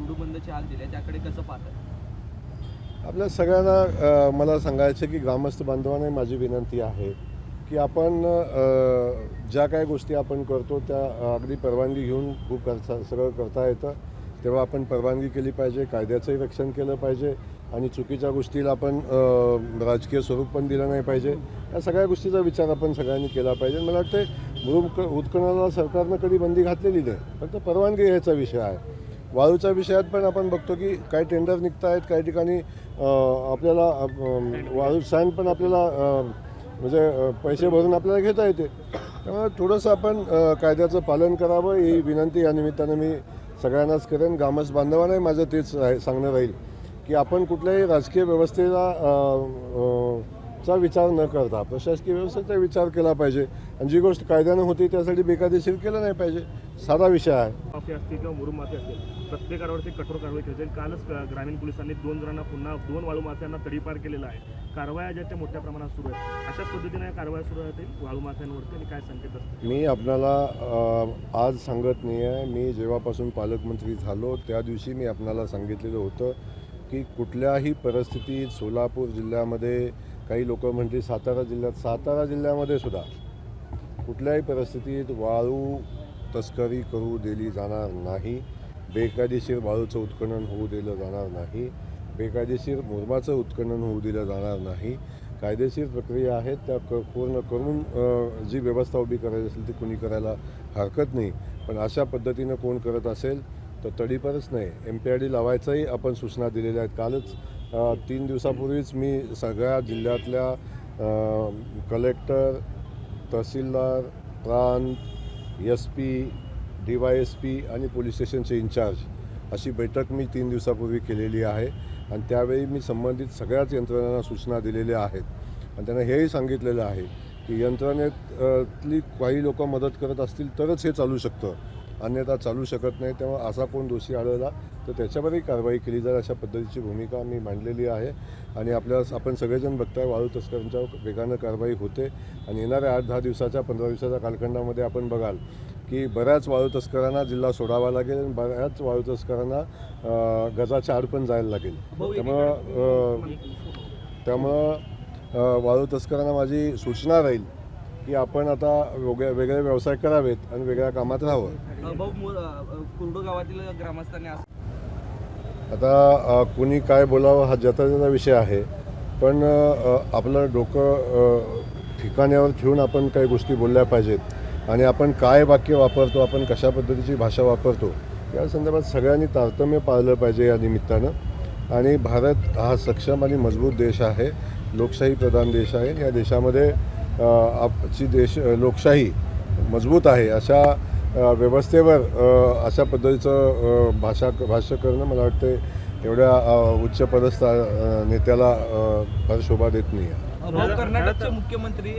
कुरडू बंदची हाक दिली त्याकडे कसं पाहताय? आपल्या सगळ्यांना मला सांगायचं की ग्रामस्थ बांधवांना माझी विनंती आहे की आपण ज्या काही गोष्टी आपण करतो त्या अगदी परवानगी घेऊन खूप सगळं करता येतं, तेव्हा आपण परवानगी केली पाहिजे, कायद्याचंही रक्षण केलं पाहिजे आणि चुकीच्या गोष्टीला आपण राजकीय स्वरूप पण दिलं नाही पाहिजे. या सगळ्या गोष्टीचा विचार आपण सगळ्यांनी केला पाहिजे. मला वाटतं उत्खननाला सरकारनं कधी बंदी घातलेली नाही, फक्त परवानगी घ्यायचा विषय आहे. वाळूच्या विषयात पण आपण बघतो की काही टेंडर निघत आहेत, काही ठिकाणी आपल्याला वाळू सँड पण आपल्याला म्हणजे पैसे भरून आपल्याला घेता येते. त्यामुळे थोडंसं आपण कायद्याचं पालन करावं ही विनंती या निमित्तानं मी सगळ्यांनाच करेन. ग्रामस्थ बांधवांनाही माझं तेच सांगणं राहील की आपण कुठल्याही राजकीय व्यवस्थेला चा विचार न करता प्रशासकीय व्यवस्थेचा विचार केला पाहिजे आणि जी गोष्ट कायद्यानं होती त्यासाठी बेकायदेशीर केलं नाही पाहिजे. साधा विषय आहे. माफी असतील किंवा मुरुम माफी असेल, प्रत्येकावरती कठोर कारवाई केली जाईल. कालच ग्रामीण पोलिसांनी 2 जणांना पुन्हा 2 वाळू माफ्यांना तडीपार केलेला आहे. कारवाया ज्या मोठ्या प्रमाणात सुरू आहेत, अशाच पद्धतीने कारवाया सुरू राहतील वाळू माफ्यांवरती आणि काय संकेत असतील? मी आपल्याला आज सांगत नाही आहे. मी जेव्हापासून पालकमंत्री झालो त्या दिवशी मी आपल्याला सांगितलेलं होतं की कुठल्याही परिस्थितीत सोलापूर जिल्ह्यामध्ये, काही लोक म्हणते सातारा जिल्ह्यामध्ये सुद्धा कुठल्याही परिस्थितीत वाळू तस्करी करू दिली जाणार नाही. बेकायदेशीर वाळूचं उत्खनन होऊ दिलं जाणार नाही. बेकायदेशीर मुरमाचं उत्खनन होऊ दिलं जाणार नाही. कायदेशीर प्रक्रिया आहेत त्या पूर्ण करून जी व्यवस्था उभी करायची असेल ती कोणी करायला हरकत नाही. पण अशा पद्धतीनं कोण करत असेल तर तडीपारच नाही, MPID लावायचाही आपण सूचना दिलेल्या आहेत. कालच 3 दिवसापूर्वीच मी सगळ्या जिल्ह्यातल्या कलेक्टर, तहसीलदार, प्रांत, SP, DYSP आणि पोलीस स्टेशनचे इन्चार्ज अशी बैठक मी 3 दिवसापूर्वी केलेली आहे आणि त्यावेळी मी संबंधित सगळ्याच यंत्रणांना सूचना दिलेल्या आहेत आणि त्यांना हेही सांगितलेलं आहे की यंत्रणेतली काही लोक मदत करत असतील तरच हे चालू शकतं, अन्यथा चालू शकत नाही. तेव्हा असा कोण दोषी आढळला तर त्याच्यावरही कारवाई केली जाईल अशा पद्धतीची भूमिका मी मांडलेली आहे आणि आपण सगळेजण बघताय वाळू तस्करांच्यावर वेगानं कारवाई होते आणि येणाऱ्या 8-10 दिवसाच्या 15 दिवसाच्या कालखंडामध्ये आपण बघाल की बऱ्याच वाळू तस्करांना जिल्हा सोडावा लागेल आणि बऱ्याच वाळू तस्करांना गजाच्या आड पण जायला लागेल. त्यामुळं वाळू तस्करांना माझी सूचना राहील की आपण आता वेगळे व्यवसाय करावेत आणि वेगळ्या कामात राहावं. कुरडू गावातील ग्रामस्थांनी आता कुणी काय बोलावं हा ज्याचा विषय आहे, पण आपलं डोकं ठिकाण्यावर ठेवून आपण काही गोष्टी बोलल्या पाहिजेत आणि आपण काय वाक्य वापरतो, आपण कशा पद्धतीची भाषा वापरतो या संदर्भात सगळ्यांनी तारतम्य पाळलं पाहिजे या निमित्तानं. आणि भारत हा सक्षम आणि मजबूत देश आहे, लोकशाही प्रधान देश आहे. या देशामध्ये लोकशाही मजबूत आहे. अशा व्यवस्थेवर अशा पद्धतीचं भाष्य करणं मला वाटतं एवढ्या उच्चपदस्थ नेत्याला फार शोभा देत नाही आहे. कर्नाटकचे मुख्यमंत्री